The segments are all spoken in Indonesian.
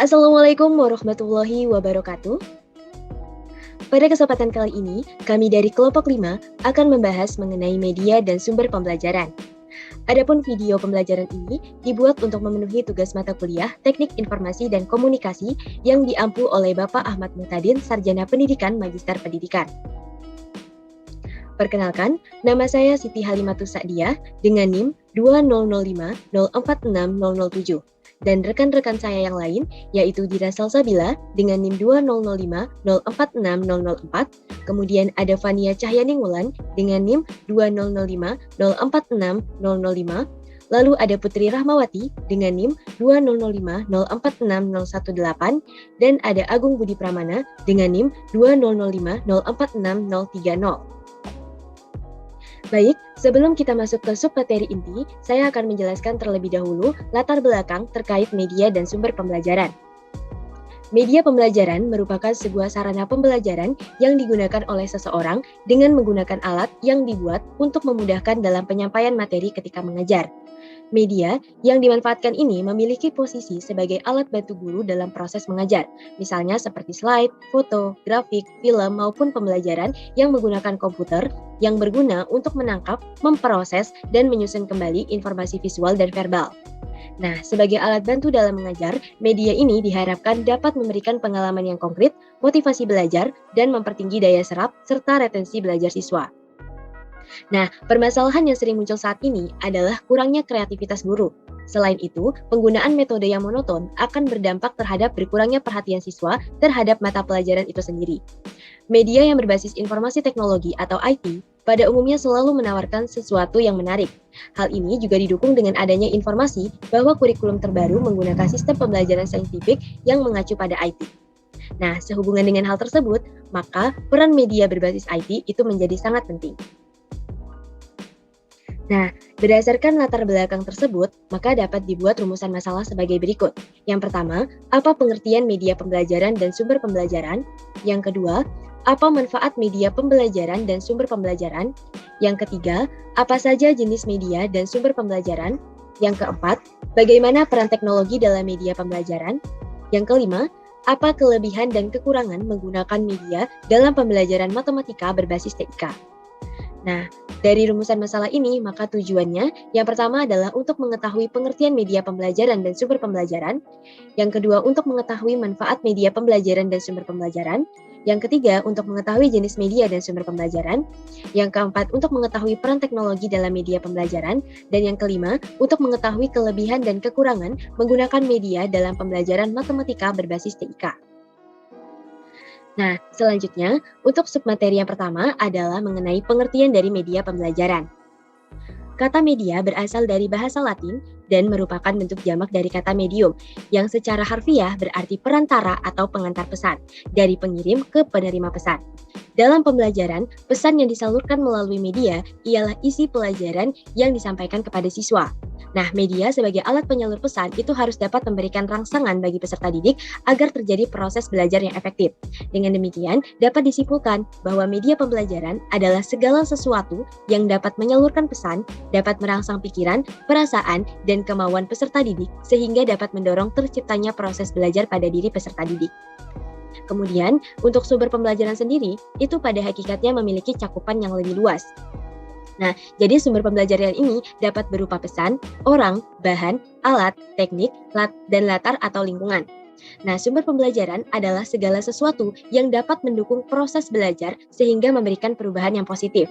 Assalamualaikum warahmatullahi wabarakatuh. Pada kesempatan kali ini, kami dari kelompok 5 akan membahas mengenai media dan sumber pembelajaran. Adapun video pembelajaran ini dibuat untuk memenuhi tugas mata kuliah Teknik Informasi dan Komunikasi yang diampu oleh Bapak Ahmad Muhtadin, Sarjana Pendidikan Magister Pendidikan. Perkenalkan, nama saya Siti Halimatus Sa'diyah dengan NIM 2005046007 dan rekan-rekan saya yang lain yaitu Dira Salsabila dengan NIM 2005046004, kemudian ada Fania Cahyaning Wulan dengan NIM 2005046005, lalu ada Putri Rahmawati dengan NIM 2005046018 dan ada Agung Budi Pramana dengan NIM 2005046030. Baik, sebelum kita masuk ke submateri inti, saya akan menjelaskan terlebih dahulu latar belakang terkait media dan sumber pembelajaran. Media pembelajaran merupakan sebuah sarana pembelajaran yang digunakan oleh seseorang dengan menggunakan alat yang dibuat untuk memudahkan dalam penyampaian materi ketika mengajar. Media yang dimanfaatkan ini memiliki posisi sebagai alat bantu guru dalam proses mengajar, misalnya seperti slide, foto, grafik, film, maupun pembelajaran yang menggunakan komputer yang berguna untuk menangkap, memproses, dan menyusun kembali informasi visual dan verbal. Nah, sebagai alat bantu dalam mengajar, media ini diharapkan dapat memberikan pengalaman yang konkret, motivasi belajar, dan mempertinggi daya serap serta retensi belajar siswa. Nah, permasalahan yang sering muncul saat ini adalah kurangnya kreativitas guru. Selain itu, penggunaan metode yang monoton akan berdampak terhadap berkurangnya perhatian siswa terhadap mata pelajaran itu sendiri. Media yang berbasis informasi teknologi atau IT pada umumnya selalu menawarkan sesuatu yang menarik. Hal ini juga didukung dengan adanya informasi bahwa kurikulum terbaru menggunakan sistem pembelajaran saintifik yang mengacu pada IT. Nah, sehubungan dengan hal tersebut, maka peran media berbasis IT itu menjadi sangat penting. Nah, berdasarkan latar belakang tersebut, maka dapat dibuat rumusan masalah sebagai berikut. Yang pertama, apa pengertian media pembelajaran dan sumber pembelajaran? Yang kedua, apa manfaat media pembelajaran dan sumber pembelajaran? Yang ketiga, apa saja jenis media dan sumber pembelajaran? Yang keempat, bagaimana peran teknologi dalam media pembelajaran? Yang kelima, apa kelebihan dan kekurangan menggunakan media dalam pembelajaran matematika berbasis TIK? Nah, dari rumusan masalah ini, maka tujuannya yang pertama adalah untuk mengetahui pengertian media pembelajaran dan sumber pembelajaran, yang kedua untuk mengetahui manfaat media pembelajaran dan sumber pembelajaran, yang ketiga untuk mengetahui jenis media dan sumber pembelajaran, yang keempat untuk mengetahui peran teknologi dalam media pembelajaran, dan yang kelima untuk mengetahui kelebihan dan kekurangan menggunakan media dalam pembelajaran matematika berbasis TIK. Nah, selanjutnya, untuk submateri yang pertama adalah mengenai pengertian dari media pembelajaran. Kata media berasal dari bahasa Latin dan merupakan bentuk jamak dari kata medium, yang secara harfiah berarti perantara atau pengantar pesan, dari pengirim ke penerima pesan. Dalam pembelajaran, pesan yang disalurkan melalui media ialah isi pelajaran yang disampaikan kepada siswa. Nah, media sebagai alat penyalur pesan itu harus dapat memberikan rangsangan bagi peserta didik agar terjadi proses belajar yang efektif. Dengan demikian, dapat disimpulkan bahwa media pembelajaran adalah segala sesuatu yang dapat menyalurkan pesan, dapat merangsang pikiran, perasaan, dan kemauan peserta didik sehingga dapat mendorong terciptanya proses belajar pada diri peserta didik. Kemudian, untuk sumber pembelajaran sendiri, itu pada hakikatnya memiliki cakupan yang lebih luas. Nah, jadi sumber pembelajaran ini dapat berupa pesan, orang, bahan, alat, teknik, dan latar atau lingkungan. Nah, sumber pembelajaran adalah segala sesuatu yang dapat mendukung proses belajar sehingga memberikan perubahan yang positif.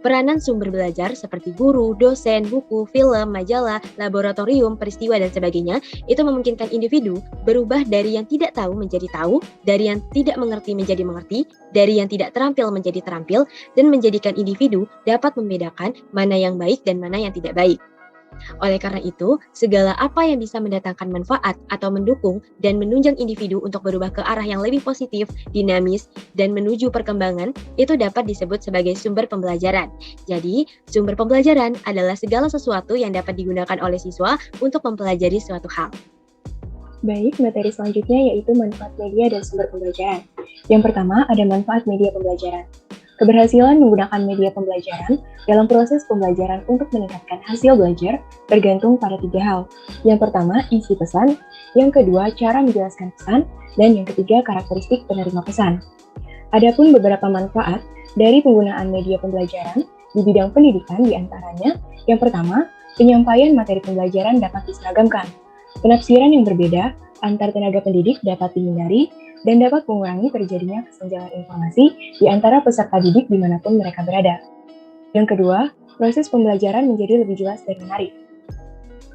Peranan sumber belajar seperti guru, dosen, buku, film, majalah, laboratorium, peristiwa, dan sebagainya itu memungkinkan individu berubah dari yang tidak tahu menjadi tahu, dari yang tidak mengerti menjadi mengerti, dari yang tidak terampil menjadi terampil, dan menjadikan individu dapat membedakan mana yang baik dan mana yang tidak baik. Oleh karena itu, segala apa yang bisa mendatangkan manfaat atau mendukung dan menunjang individu untuk berubah ke arah yang lebih positif, dinamis, dan menuju perkembangan, itu dapat disebut sebagai sumber pembelajaran. Jadi, sumber pembelajaran adalah segala sesuatu yang dapat digunakan oleh siswa untuk mempelajari suatu hal. Baik, materi selanjutnya yaitu manfaat media dan sumber pembelajaran. Yang pertama, ada manfaat media pembelajaran. Keberhasilan menggunakan media pembelajaran dalam proses pembelajaran untuk meningkatkan hasil belajar bergantung pada 3 hal. Yang pertama, isi pesan. Yang kedua, cara menjelaskan pesan. Dan yang ketiga, karakteristik penerima pesan. Adapun beberapa manfaat dari penggunaan media pembelajaran di bidang pendidikan diantaranya, yang pertama, penyampaian materi pembelajaran dapat diseragamkan. Penafsiran yang berbeda antar tenaga pendidik dapat dihindari dan dapat mengurangi terjadinya kesenjangan informasi di antara peserta didik dimanapun mereka berada. Yang kedua, proses pembelajaran menjadi lebih jelas dan menarik.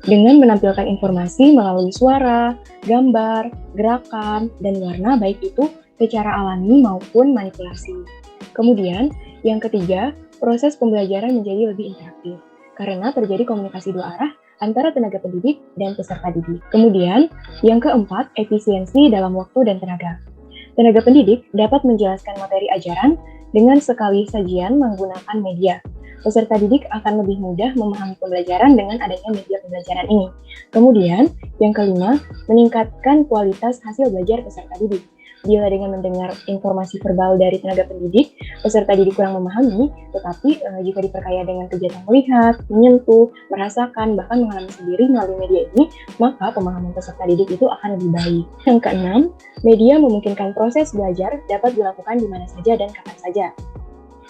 Dengan menampilkan informasi melalui suara, gambar, gerakan, dan warna baik itu secara alami maupun manipulasi. Kemudian, yang ketiga, proses pembelajaran menjadi lebih interaktif karena terjadi komunikasi dua arah antara tenaga pendidik dan peserta didik. Kemudian, yang keempat, efisiensi dalam waktu dan tenaga. Tenaga pendidik dapat menjelaskan materi ajaran dengan sekali sajian menggunakan media. Peserta didik akan lebih mudah memahami pembelajaran dengan adanya media pembelajaran ini. Kemudian, yang kelima, meningkatkan kualitas hasil belajar peserta didik. Bila dengan mendengar informasi verbal dari tenaga pendidik, peserta didik kurang memahami, tetapi jika diperkaya dengan kegiatan melihat, menyentuh, merasakan, bahkan mengalami sendiri melalui media ini, maka pemahaman peserta didik itu akan lebih baik. Yang keenam, media memungkinkan proses belajar dapat dilakukan di mana saja dan kapan saja.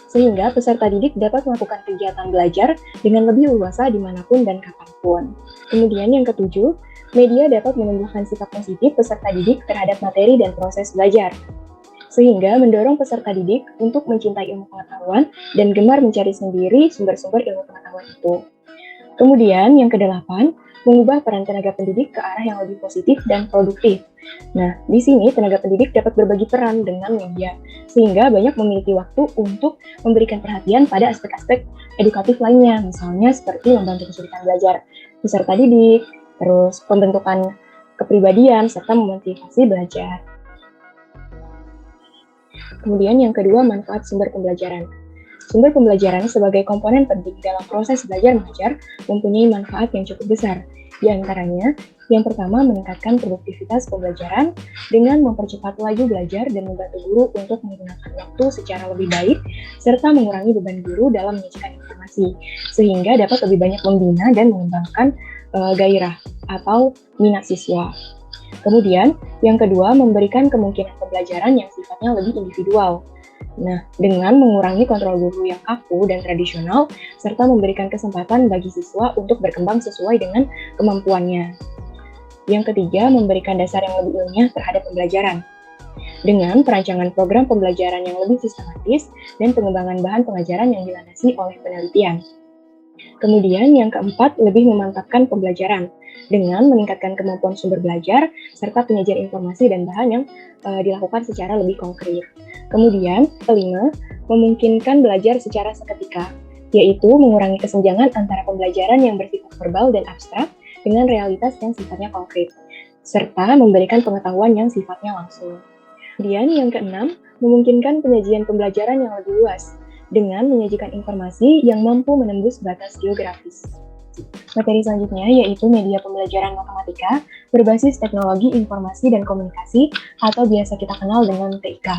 Sehingga peserta didik dapat melakukan kegiatan belajar dengan lebih leluasa dimanapun dan kapanpun. Kemudian yang ketujuh, media dapat menumbuhkan sikap positif peserta didik terhadap materi dan proses belajar, sehingga mendorong peserta didik untuk mencintai ilmu pengetahuan dan gemar mencari sendiri sumber-sumber ilmu pengetahuan itu. Kemudian yang kedelapan, mengubah peran tenaga pendidik ke arah yang lebih positif dan produktif. Nah, di sini tenaga pendidik dapat berbagi peran dengan media, sehingga banyak memiliki waktu untuk memberikan perhatian pada aspek-aspek edukatif lainnya, misalnya seperti membantu kesulitan belajar peserta didik, terus pembentukan kepribadian, serta memotivasi belajar. Kemudian yang kedua, manfaat sumber pembelajaran. Sumber pembelajaran sebagai komponen penting dalam proses belajar mengajar mempunyai manfaat yang cukup besar. Di antaranya, yang pertama meningkatkan produktivitas pembelajaran dengan mempercepat laju belajar dan membantu guru untuk menggunakan waktu secara lebih baik, serta mengurangi beban guru dalam menyajikan informasi, sehingga dapat lebih banyak membina dan mengembangkan gairah atau minat siswa. Kemudian, yang kedua, memberikan kemungkinan pembelajaran yang sifatnya lebih individual. Nah, dengan mengurangi kontrol guru yang kaku dan tradisional, serta memberikan kesempatan bagi siswa untuk berkembang sesuai dengan kemampuannya. Yang ketiga, memberikan dasar yang lebih ilmiah terhadap pembelajaran. Dengan perancangan program pembelajaran yang lebih sistematis dan pengembangan bahan pengajaran yang dilandasi oleh penelitian. Kemudian yang keempat, lebih memantapkan pembelajaran dengan meningkatkan kemampuan sumber belajar serta penyajian informasi dan bahan yang dilakukan secara lebih konkret. Kemudian, kelima, memungkinkan belajar secara seketika, yaitu mengurangi kesenjangan antara pembelajaran yang bersifat verbal dan abstrak dengan realitas yang sifatnya konkret, serta memberikan pengetahuan yang sifatnya langsung. Kemudian yang keenam, memungkinkan penyajian pembelajaran yang lebih luas, dengan menyajikan informasi yang mampu menembus batas geografis. Materi selanjutnya yaitu media pembelajaran matematika berbasis teknologi informasi dan komunikasi atau biasa kita kenal dengan TIK.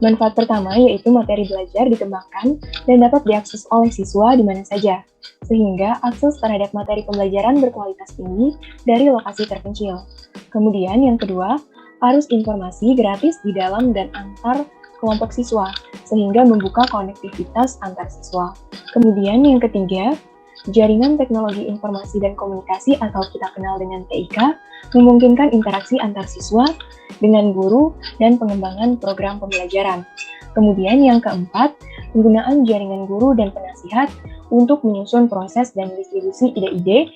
Manfaat pertama yaitu materi belajar dikembangkan dan dapat diakses oleh siswa di mana saja, sehingga akses terhadap materi pembelajaran berkualitas tinggi dari lokasi terpencil. Kemudian yang kedua, arus informasi gratis di dalam dan antar kelompok siswa, sehingga membuka konektivitas antar siswa. Kemudian yang ketiga, jaringan teknologi informasi dan komunikasi atau kita kenal dengan TIK memungkinkan interaksi antar siswa dengan guru dan pengembangan program pembelajaran. Kemudian yang keempat, penggunaan jaringan guru dan penasihat untuk menyusun proses dan distribusi ide-ide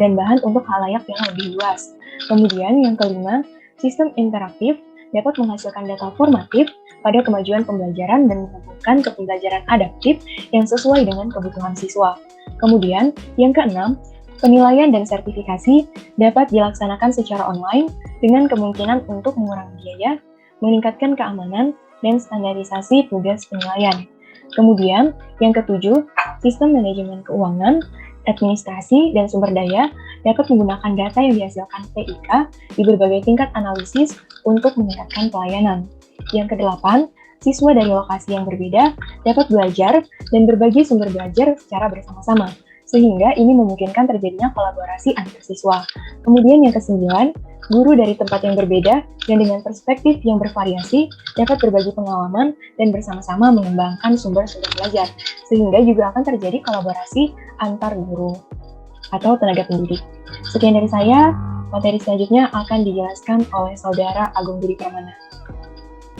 dan bahan untuk khalayak yang lebih luas. Kemudian yang kelima, sistem interaktif dapat menghasilkan data formatif pada kemajuan pembelajaran dan menghubungkan ke pembelajaran adaptif yang sesuai dengan kebutuhan siswa. Kemudian, yang keenam, penilaian dan sertifikasi dapat dilaksanakan secara online dengan kemungkinan untuk mengurangi biaya, meningkatkan keamanan, dan standarisasi tugas penilaian. Kemudian, yang ketujuh, sistem manajemen keuangan, administrasi, dan sumber daya dapat menggunakan data yang dihasilkan TIK di berbagai tingkat analisis untuk meningkatkan pelayanan. Yang kedelapan, siswa dari lokasi yang berbeda dapat belajar dan berbagi sumber belajar secara bersama-sama, sehingga ini memungkinkan terjadinya kolaborasi antar siswa. Kemudian yang kesembilan, guru dari tempat yang berbeda dan dengan perspektif yang bervariasi dapat berbagi pengalaman dan bersama-sama mengembangkan sumber-sumber belajar, sehingga juga akan terjadi kolaborasi antar guru atau tenaga pendidik. Sekian dari saya, materi selanjutnya akan dijelaskan oleh Saudara Agung Budi Pramana.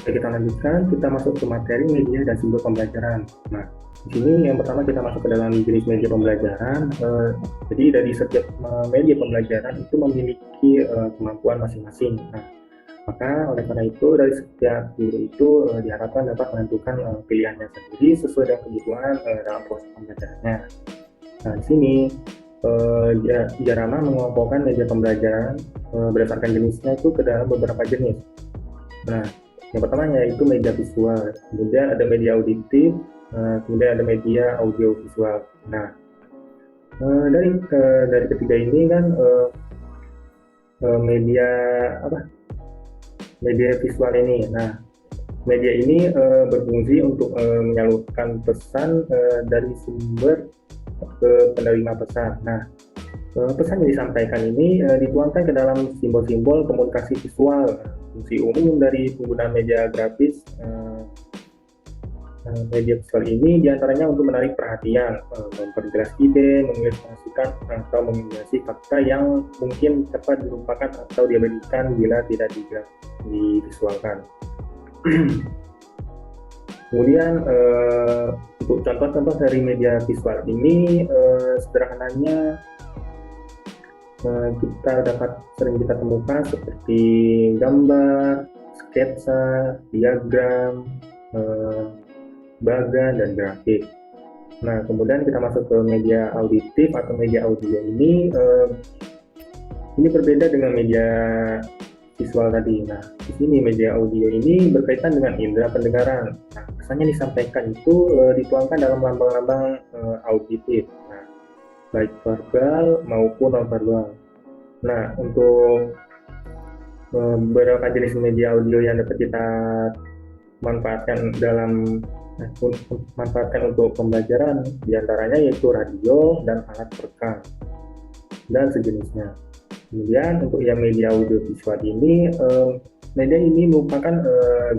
Kita lanjutkan, kita masuk ke materi media dan sumber pembelajaran. Nah, di sini yang pertama kita masuk ke dalam jenis media pembelajaran. Jadi dari setiap media pembelajaran itu memiliki kemampuan masing-masing. Nah, maka oleh karena itu dari setiap guru itu diharapkan dapat menentukan pilihannya sendiri sesuai dengan kebutuhan dalam proses pembelajarannya. Nah, di sini Jarama mengelompokkan media pembelajaran berdasarkan jenisnya itu ke dalam beberapa jenis. Nah, yang pertama yaitu media visual, kemudian ada media auditif, kemudian ada media audiovisual. Nah, dari ketiga ini kan media visual ini. Nah, media ini berfungsi untuk menyalurkan pesan dari sumber ke penerima pesan. Nah, pesan yang disampaikan ini dituangkan ke dalam simbol-simbol komunikasi visual. Fungsi umum dari penggunaan media grafis media visual ini diantaranya untuk menarik perhatian, memperjelas ide, mengilustrasikan atau mengilustrasi fakta yang mungkin dapat dilupakan atau diabaikan bila tidak divisualkan. Kemudian untuk contoh-contoh dari media visual ini sederhananya sering kita temukan seperti gambar, sketsa, diagram, bagan, dan grafik. Nah, kemudian kita masuk ke media auditif atau media audio ini berbeda dengan media visual tadi. Nah, di sini media audio ini berkaitan dengan indera pendengaran. Nah, pesannya disampaikan itu dituangkan dalam lambang-lambang auditif. Nah, baik verbal maupun non-verbal. Nah, untuk beberapa jenis media audio yang dapat kita manfaatkan untuk pembelajaran, diantaranya yaitu radio dan alat perekam dan sejenisnya. Kemudian untuk yang media audio visual ini, media ini merupakan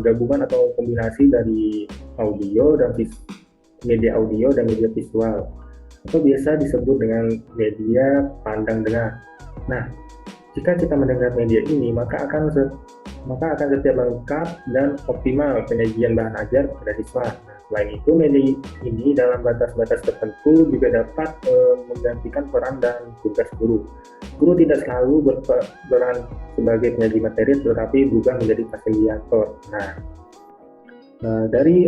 gabungan atau kombinasi dari media audio dan media visual, atau biasa disebut dengan media pandang dengar. Nah, jika kita mendengar media ini, maka akan setiap lengkap dan optimal penyajian bahan ajar kepada siswa. Nah, selain itu, media ini dalam batas-batas tertentu juga dapat menggantikan peran dan tugas guru. Guru tidak selalu berperan sebagai penyaji materi, tetapi berubah menjadi fasilitator. Nah, dari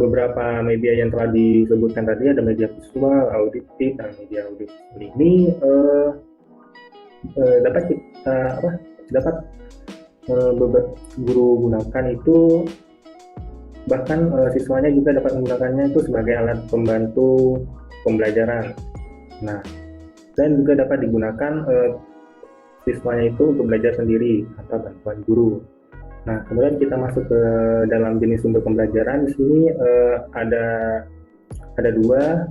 beberapa media yang telah disebutkan tadi, ada media visual, auditif, dan media audiovisual ini dapat guru gunakan itu, bahkan siswanya juga dapat menggunakannya itu sebagai alat pembantu pembelajaran. Nah, dan juga dapat digunakan siswanya itu untuk belajar sendiri atau bantuan guru. Nah, kemudian kita masuk ke dalam jenis sumber pembelajaran. Di sini ada dua,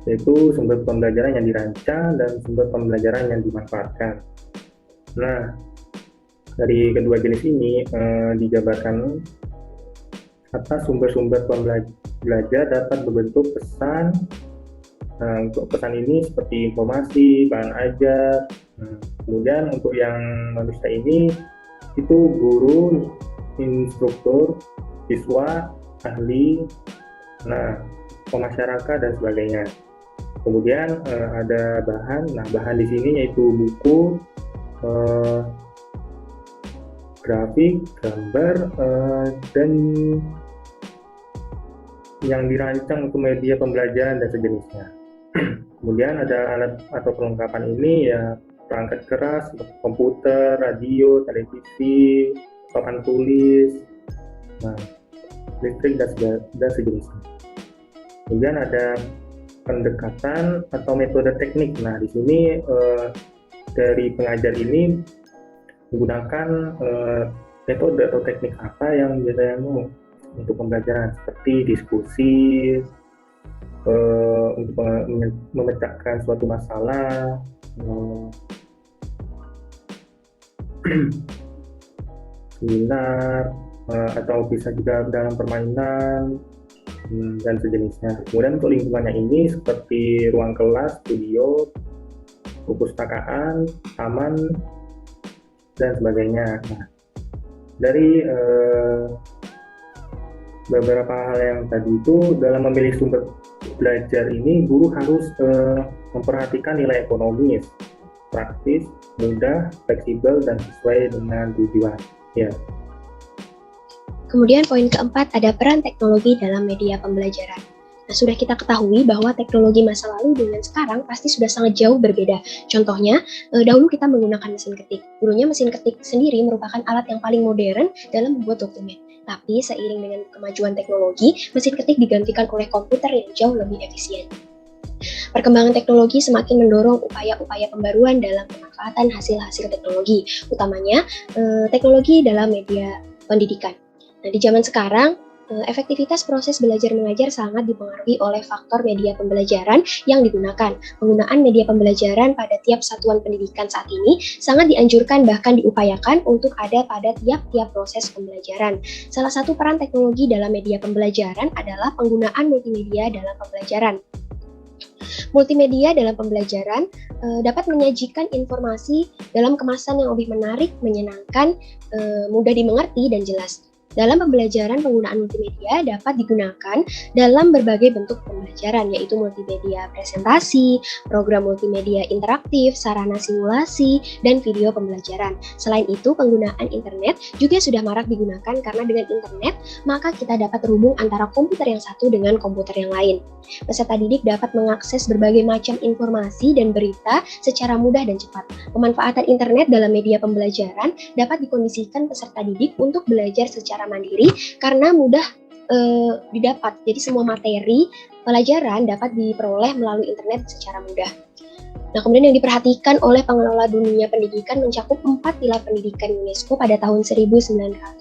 yaitu sumber pembelajaran yang dirancang dan sumber pembelajaran yang dimanfaatkan. Nah, dari kedua jenis ini dijabarkan atas sumber-sumber pembelajar dapat berbentuk pesan. Untuk pesan ini seperti informasi, bahan ajar. Kemudian untuk yang manusia ini itu guru, instruktur, siswa, ahli, pemasyarakat, dan sebagainya. Kemudian ada bahan. Nah, bahan di sini yaitu buku, grafik, gambar, dan yang dirancang untuk media pembelajaran dan sejenisnya. Kemudian ada alat atau perlengkapan ini, ya perangkat keras, komputer, radio, televisi, papan tulis, listrik, dan sejenisnya. Kemudian ada pendekatan atau metode teknik. Nah, di sini dari pengajar ini menggunakan metode atau teknik apa yang biasanya untuk pembelajaran seperti diskusi, untuk memecahkan suatu masalah, seminar, atau bisa juga dalam permainan dan sejenisnya. Kemudian untuk lingkungannya ini seperti ruang kelas, studio, perpustakaan, taman, dan sebagainya. Nah, dari beberapa hal yang tadi itu, dalam memilih sumber belajar ini guru harus memperhatikan nilai ekonomis, praktis, mudah, fleksibel, dan sesuai dengan tujuan. Ya. Kemudian poin keempat ada peran teknologi dalam media pembelajaran. Nah, sudah kita ketahui bahwa teknologi masa lalu dengan sekarang pasti sudah sangat jauh berbeda. Contohnya, dahulu kita menggunakan mesin ketik. Dulunya mesin ketik sendiri merupakan alat yang paling modern dalam membuat dokumen. Tapi seiring dengan kemajuan teknologi, mesin ketik digantikan oleh komputer yang jauh lebih efisien. Perkembangan teknologi semakin mendorong upaya-upaya pembaruan dalam pemanfaatan hasil-hasil teknologi, utamanya teknologi dalam media pendidikan. Nah, di zaman sekarang, efektivitas proses belajar mengajar sangat dipengaruhi oleh faktor media pembelajaran yang digunakan. Penggunaan media pembelajaran pada tiap satuan pendidikan saat ini sangat dianjurkan bahkan diupayakan untuk ada pada tiap-tiap proses pembelajaran. Salah satu peran teknologi dalam media pembelajaran adalah penggunaan multimedia dalam pembelajaran. Multimedia dalam pembelajaran dapat menyajikan informasi dalam kemasan yang lebih menarik, menyenangkan, mudah dimengerti, dan jelas. Dalam pembelajaran, penggunaan multimedia dapat digunakan dalam berbagai bentuk pembelajaran, yaitu multimedia presentasi, program multimedia interaktif, sarana simulasi, dan video pembelajaran. Selain itu, penggunaan internet juga sudah marak digunakan karena dengan internet, maka kita dapat terhubung antara komputer yang satu dengan komputer yang lain. Peserta didik dapat mengakses berbagai macam informasi dan berita secara mudah dan cepat. Pemanfaatan internet dalam media pembelajaran dapat dikondisikan peserta didik untuk belajar secara mandiri karena mudah didapat. Jadi semua materi pelajaran dapat diperoleh melalui internet secara mudah. Nah, kemudian yang diperhatikan oleh pengelola dunia pendidikan mencakup 4 pilar pendidikan UNESCO pada tahun 1996,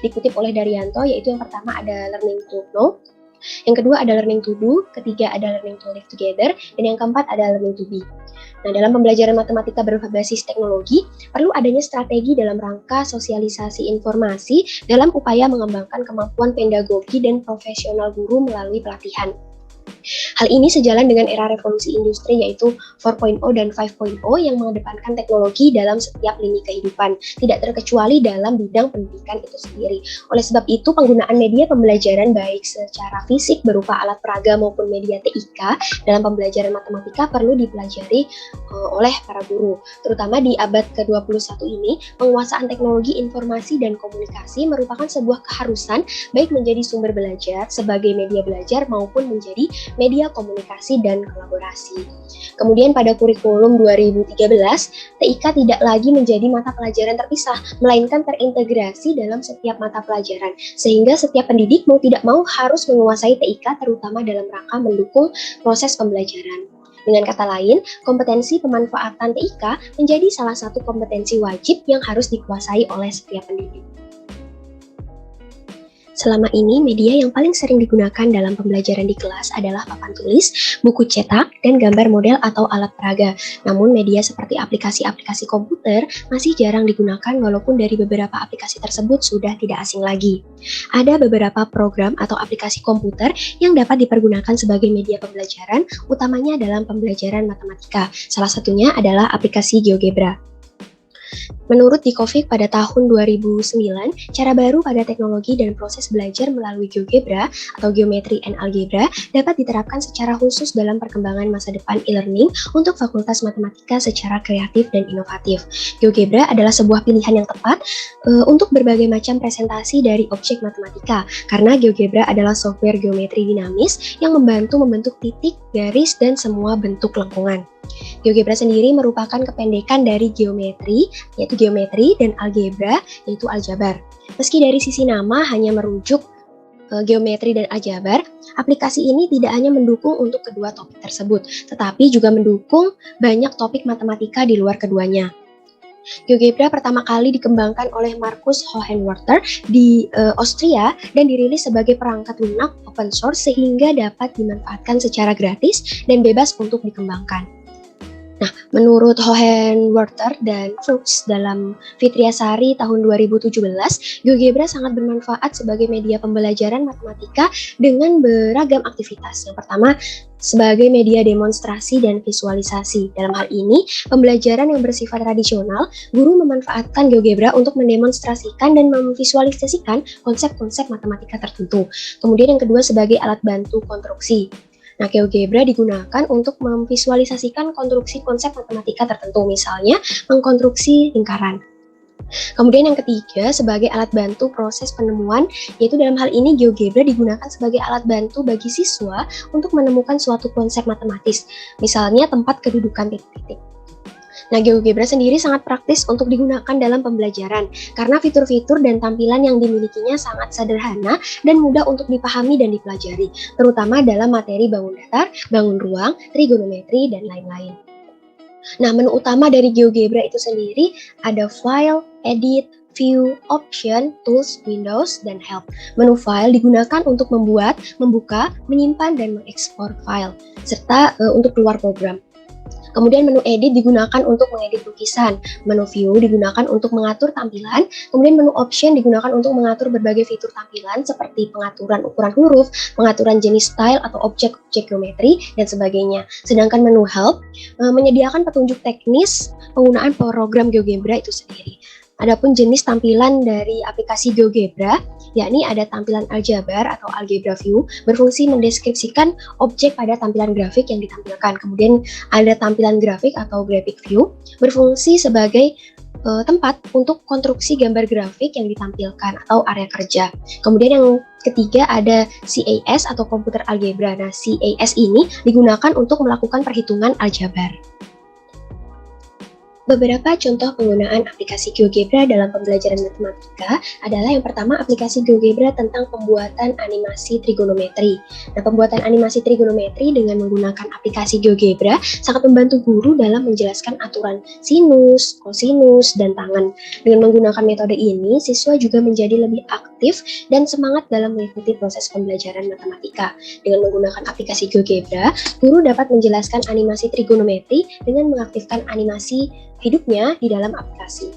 dikutip oleh Daryanto, yaitu yang pertama ada learning to know, yang kedua ada learning to do, ketiga ada learning to live together, dan yang keempat ada learning to be. Nah, dalam pembelajaran matematika berbasis teknologi, perlu adanya strategi dalam rangka sosialisasi informasi dalam upaya mengembangkan kemampuan pedagogi dan profesional guru melalui pelatihan. Hal ini sejalan dengan era revolusi industri yaitu 4.0 dan 5.0 yang mengedepankan teknologi dalam setiap lini kehidupan, tidak terkecuali dalam bidang pendidikan itu sendiri. Oleh sebab itu, penggunaan media pembelajaran baik secara fisik berupa alat peraga maupun media TIK dalam pembelajaran matematika perlu dipelajari oleh para guru. Terutama di abad ke-21 ini, penguasaan teknologi informasi dan komunikasi merupakan sebuah keharusan baik menjadi sumber belajar sebagai media belajar maupun menjadi media komunikasi dan kolaborasi. Kemudian pada kurikulum 2013, TIK tidak lagi menjadi mata pelajaran terpisah, melainkan terintegrasi dalam setiap mata pelajaran, sehingga setiap pendidik mau tidak mau harus menguasai TIK terutama dalam rangka mendukung proses pembelajaran. Dengan kata lain, kompetensi pemanfaatan TIK menjadi salah satu kompetensi wajib yang harus dikuasai oleh setiap pendidik. Selama ini, media yang paling sering digunakan dalam pembelajaran di kelas adalah papan tulis, buku cetak, dan gambar model atau alat peraga. Namun, media seperti aplikasi-aplikasi komputer masih jarang digunakan walaupun dari beberapa aplikasi tersebut sudah tidak asing lagi. Ada beberapa program atau aplikasi komputer yang dapat dipergunakan sebagai media pembelajaran, utamanya dalam pembelajaran matematika. Salah satunya adalah aplikasi GeoGebra. Menurut Dikovic pada tahun 2009, cara baru pada teknologi dan proses belajar melalui GeoGebra atau Geometry and Algebra dapat diterapkan secara khusus dalam perkembangan masa depan e-learning untuk Fakultas Matematika secara kreatif dan inovatif. GeoGebra adalah sebuah pilihan yang tepat untuk berbagai macam presentasi dari objek matematika, karena GeoGebra adalah software geometri dinamis yang membantu membentuk titik, garis, dan semua bentuk lengkungan. GeoGebra sendiri merupakan kependekan dari geometri, yaitu geometri, dan algebra, yaitu aljabar. Meski dari sisi nama hanya merujuk geometri dan aljabar, aplikasi ini tidak hanya mendukung untuk kedua topik tersebut, tetapi juga mendukung banyak topik matematika di luar keduanya. GeoGebra pertama kali dikembangkan oleh Markus Hohenwarter di Austria dan dirilis sebagai perangkat lunak open source sehingga dapat dimanfaatkan secara gratis dan bebas untuk dikembangkan. Nah, menurut Hohenwarter dan Fuchs dalam Fitriasari tahun 2017, GeoGebra sangat bermanfaat sebagai media pembelajaran matematika dengan beragam aktivitas. Yang pertama, sebagai media demonstrasi dan visualisasi. Dalam hal ini, pembelajaran yang bersifat tradisional, guru memanfaatkan GeoGebra untuk mendemonstrasikan dan memvisualisasikan konsep-konsep matematika tertentu. Kemudian yang kedua, sebagai alat bantu konstruksi. Nah, GeoGebra digunakan untuk memvisualisasikan konstruksi konsep matematika tertentu, misalnya mengkonstruksi lingkaran. Kemudian yang ketiga, sebagai alat bantu proses penemuan, yaitu dalam hal ini GeoGebra digunakan sebagai alat bantu bagi siswa untuk menemukan suatu konsep matematis, misalnya tempat kedudukan titik-titik. Nah, GeoGebra sendiri sangat praktis untuk digunakan dalam pembelajaran karena fitur-fitur dan tampilan yang dimilikinya sangat sederhana dan mudah untuk dipahami dan dipelajari, terutama dalam materi bangun datar, bangun ruang, trigonometri, dan lain-lain. Nah, menu utama dari GeoGebra itu sendiri ada File, Edit, View, Option, Tools, Windows, dan Help. Menu file digunakan untuk membuat, membuka, menyimpan, dan mengekspor file, serta untuk keluar program. Kemudian menu edit digunakan untuk mengedit lukisan, menu view digunakan untuk mengatur tampilan, kemudian menu option digunakan untuk mengatur berbagai fitur tampilan seperti pengaturan ukuran huruf, pengaturan jenis style atau objek-objek geometri, dan sebagainya. Sedangkan menu help menyediakan petunjuk teknis penggunaan program GeoGebra itu sendiri. Adapun jenis tampilan dari aplikasi GeoGebra, yakni ada tampilan aljabar atau algebra view, berfungsi mendeskripsikan objek pada tampilan grafik yang ditampilkan. Kemudian ada tampilan grafik atau graphic view, berfungsi sebagai tempat untuk konstruksi gambar grafik yang ditampilkan atau area kerja. Kemudian yang ketiga ada CAS atau komputer algebra. Nah, CAS ini digunakan untuk melakukan perhitungan aljabar. Beberapa contoh penggunaan aplikasi GeoGebra dalam pembelajaran matematika adalah yang pertama aplikasi GeoGebra tentang pembuatan animasi trigonometri. Nah, pembuatan animasi trigonometri dengan menggunakan aplikasi GeoGebra sangat membantu guru dalam menjelaskan aturan sinus, kosinus, dan tangen. Dengan menggunakan metode ini, siswa juga menjadi lebih aktif dan semangat dalam mengikuti proses pembelajaran matematika. Dengan menggunakan aplikasi GeoGebra, guru dapat menjelaskan animasi trigonometri dengan mengaktifkan animasi hidupnya di dalam aplikasi.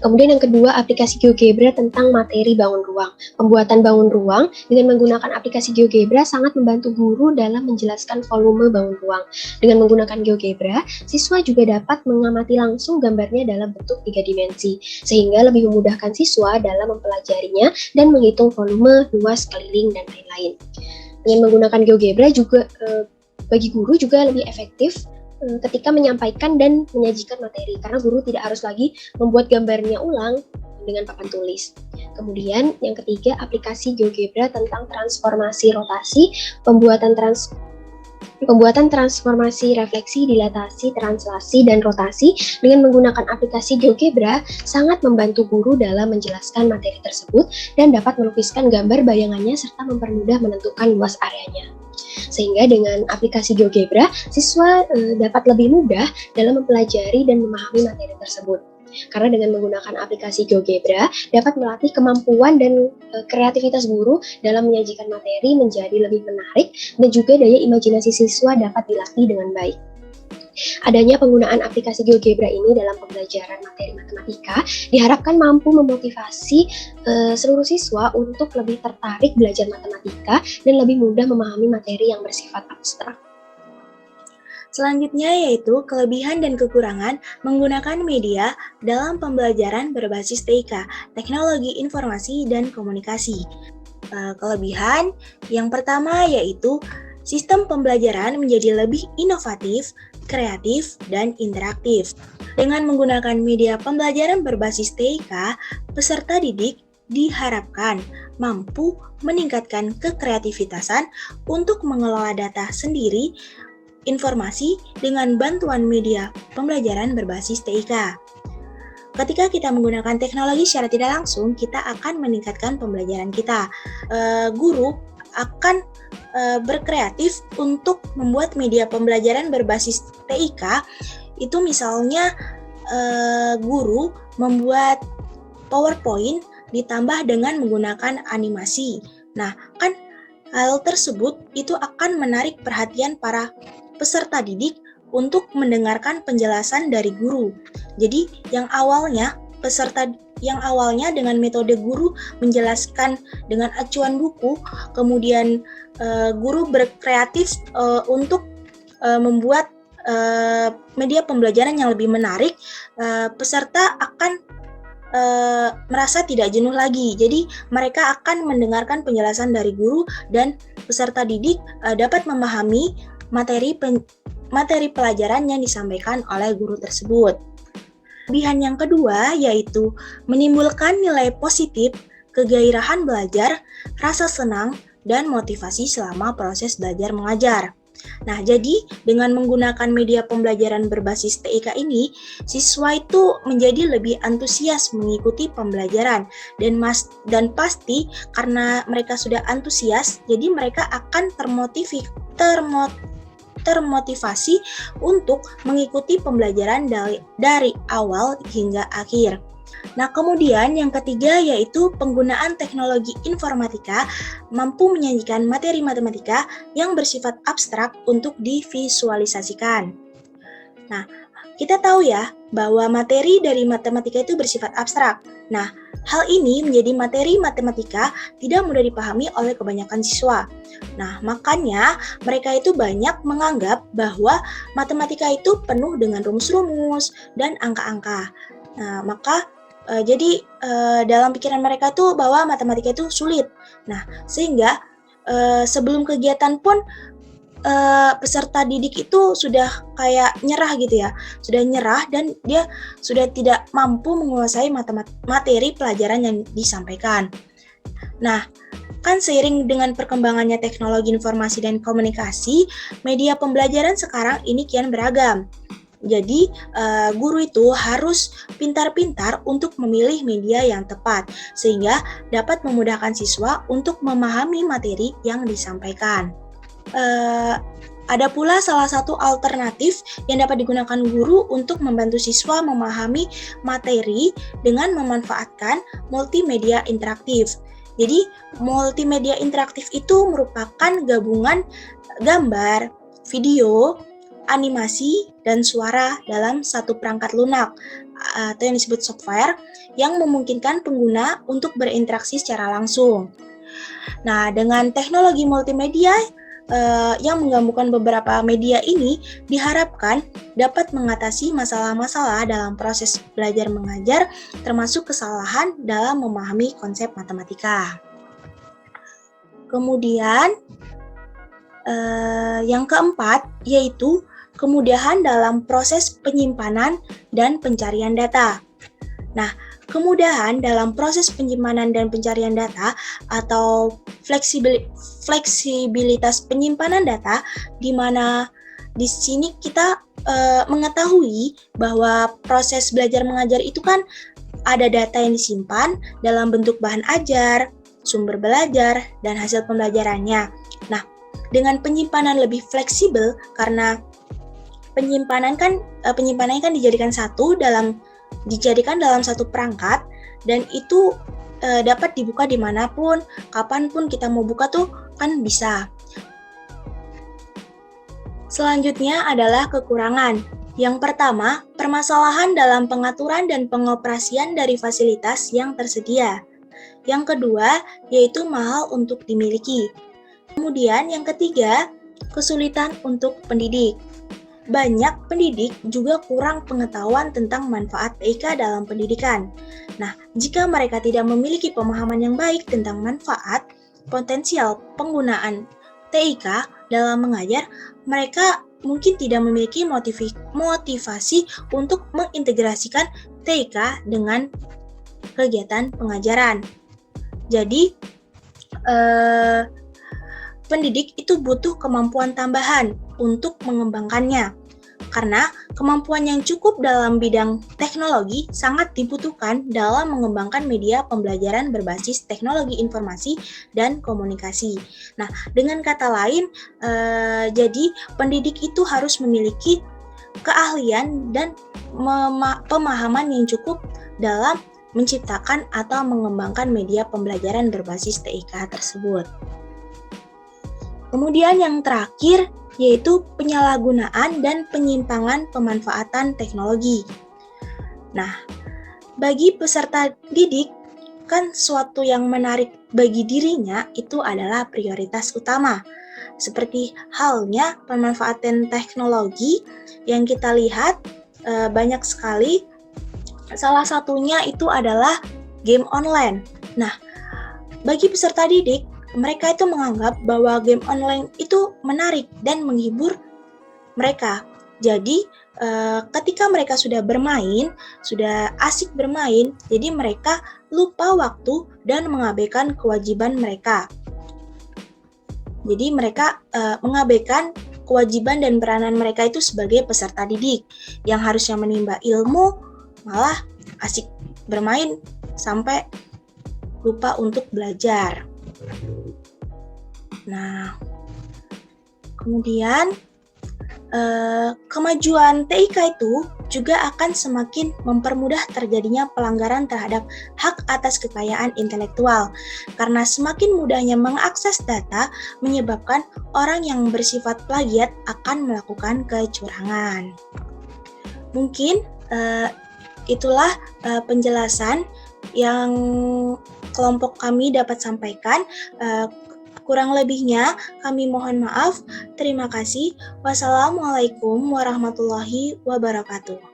Kemudian yang kedua, aplikasi GeoGebra tentang materi bangun ruang. Pembuatan bangun ruang dengan menggunakan aplikasi GeoGebra sangat membantu guru dalam menjelaskan volume bangun ruang. Dengan menggunakan GeoGebra, siswa juga dapat mengamati langsung gambarnya dalam bentuk 3 dimensi, sehingga lebih memudahkan siswa dalam mempelajarinya dan menghitung volume, luas, keliling, dan lain-lain. Dengan menggunakan GeoGebra juga bagi guru juga lebih efektif ketika menyampaikan dan menyajikan materi, karena guru tidak harus lagi membuat gambarnya ulang dengan papan tulis. Kemudian yang ketiga, aplikasi GeoGebra tentang transformasi rotasi, pembuatan transformasi refleksi, dilatasi, translasi, dan rotasi dengan menggunakan aplikasi GeoGebra sangat membantu guru dalam menjelaskan materi tersebut dan dapat melukiskan gambar bayangannya serta mempermudah menentukan luas areanya. Sehingga dengan aplikasi GeoGebra, siswa dapat lebih mudah dalam mempelajari dan memahami materi tersebut. Karena dengan menggunakan aplikasi GeoGebra dapat melatih kemampuan dan kreativitas guru dalam menyajikan materi menjadi lebih menarik dan juga daya imajinasi siswa dapat dilatih dengan baik. Adanya penggunaan aplikasi GeoGebra ini dalam pembelajaran materi matematika diharapkan mampu memotivasi seluruh siswa untuk lebih tertarik belajar matematika dan lebih mudah memahami materi yang bersifat abstrak. Selanjutnya yaitu kelebihan dan kekurangan menggunakan media dalam pembelajaran berbasis TIK, Teknologi Informasi dan Komunikasi. Kelebihan yang pertama yaitu sistem pembelajaran menjadi lebih inovatif, kreatif, dan interaktif. Dengan menggunakan media pembelajaran berbasis TIK, peserta didik diharapkan mampu meningkatkan kekreativitasan untuk mengelola data sendiri, informasi dengan bantuan media pembelajaran berbasis TIK. Ketika kita menggunakan teknologi secara tidak langsung, kita akan meningkatkan pembelajaran kita. Guru akan berkreatif untuk membuat media pembelajaran berbasis TIK, itu misalnya guru membuat PowerPoint ditambah dengan menggunakan animasi. Nah, kan hal tersebut itu akan menarik perhatian para peserta didik untuk mendengarkan penjelasan dari guru. Jadi, yang awalnya dengan metode guru menjelaskan dengan acuan buku, kemudian guru berkreatif untuk membuat media pembelajaran yang lebih menarik, peserta akan merasa tidak jenuh lagi. Jadi mereka akan mendengarkan penjelasan dari guru dan peserta didik dapat memahami materi pelajaran yang disampaikan oleh guru tersebut. Kelebihan yang kedua yaitu menimbulkan nilai positif, kegairahan belajar, rasa senang, dan motivasi selama proses belajar mengajar. Nah, jadi dengan menggunakan media pembelajaran berbasis TIK ini, siswa itu menjadi lebih antusias mengikuti pembelajaran dan pasti karena mereka sudah antusias, jadi mereka akan termotivasi untuk mengikuti pembelajaran dari awal hingga akhir. Nah, kemudian yang ketiga yaitu penggunaan teknologi informatika mampu menyajikan materi matematika yang bersifat abstrak untuk divisualisasikan. Nah, kita tahu ya bahwa materi dari matematika itu bersifat abstrak. Nah, hal ini menjadi materi matematika tidak mudah dipahami oleh kebanyakan siswa. Nah, makanya mereka itu banyak menganggap bahwa matematika itu penuh dengan rumus-rumus dan angka-angka. Nah, maka jadi dalam pikiran mereka tuh bahwa matematika itu sulit. Nah, sehingga sebelum kegiatan pun peserta didik itu sudah kayak nyerah gitu ya, sudah nyerah dan dia sudah tidak mampu menguasai materi pelajaran yang disampaikan. Nah, kan seiring dengan perkembangannya teknologi informasi dan komunikasi, media pembelajaran sekarang ini kian beragam. Jadi, guru itu harus pintar-pintar untuk memilih media yang tepat, sehingga dapat memudahkan siswa untuk memahami materi yang disampaikan. Ada pula salah satu alternatif yang dapat digunakan guru untuk membantu siswa memahami materi dengan memanfaatkan multimedia interaktif. Jadi, multimedia interaktif itu merupakan gabungan gambar, video, animasi, dan suara dalam satu perangkat lunak atau yang disebut software yang memungkinkan pengguna untuk berinteraksi secara langsung. Nah, dengan teknologi multimedia yang menggabungkan beberapa media ini diharapkan dapat mengatasi masalah-masalah dalam proses belajar mengajar, termasuk kesalahan dalam memahami konsep matematika. Kemudian yang keempat yaitu kemudahan dalam proses penyimpanan dan pencarian data. Nah, kemudahan dalam proses penyimpanan dan pencarian data atau fleksibilitas penyimpanan data, di mana di sini kita mengetahui bahwa proses belajar mengajar itu kan ada data yang disimpan dalam bentuk bahan ajar, sumber belajar, dan hasil pembelajarannya. Nah, dengan penyimpanan lebih fleksibel karena penyimpanan kan dijadikan dalam satu perangkat dan itu dapat dibuka dimanapun, kapanpun kita mau buka tuh kan bisa. Selanjutnya adalah kekurangan. Yang pertama, permasalahan dalam pengaturan dan pengoperasian dari fasilitas yang tersedia. Yang kedua, yaitu mahal untuk dimiliki. Kemudian yang ketiga, kesulitan untuk pendidik. Banyak pendidik juga kurang pengetahuan tentang manfaat TIK dalam pendidikan. Nah, jika mereka tidak memiliki pemahaman yang baik tentang manfaat, potensial penggunaan TIK dalam mengajar, mereka mungkin tidak memiliki motivasi untuk mengintegrasikan TIK dengan kegiatan pengajaran. Jadi, pendidik itu butuh kemampuan tambahan untuk mengembangkannya. Karena kemampuan yang cukup dalam bidang teknologi sangat dibutuhkan dalam mengembangkan media pembelajaran berbasis teknologi informasi dan komunikasi. Nah, dengan kata lain, jadi pendidik itu harus memiliki keahlian dan pemahaman yang cukup dalam menciptakan atau mengembangkan media pembelajaran berbasis TIK tersebut. Kemudian yang terakhir yaitu penyalahgunaan dan penyimpangan pemanfaatan teknologi. Nah, bagi peserta didik, kan suatu yang menarik bagi dirinya itu adalah prioritas utama. Seperti halnya pemanfaatan teknologi yang kita lihat banyak sekali, salah satunya itu adalah game online. Nah, bagi peserta didik, mereka itu menganggap bahwa game online itu menarik dan menghibur mereka. Jadi, ketika mereka sudah bermain, sudah asik bermain, jadi mereka lupa waktu dan mengabaikan kewajiban mereka. Jadi mereka mengabaikan kewajiban dan peranan mereka itu sebagai peserta didik yang harusnya menimba ilmu, malah asik bermain sampai lupa untuk belajar. Nah, kemudian kemajuan TIK itu juga akan semakin mempermudah terjadinya pelanggaran terhadap hak atas kekayaan intelektual, karena semakin mudahnya mengakses data menyebabkan orang yang bersifat plagiat akan melakukan kecurangan. Mungkin itulah penjelasan yang kelompok kami dapat sampaikan. Kurang lebihnya kami mohon maaf. Terima kasih. Wassalamualaikum warahmatullahi wabarakatuh.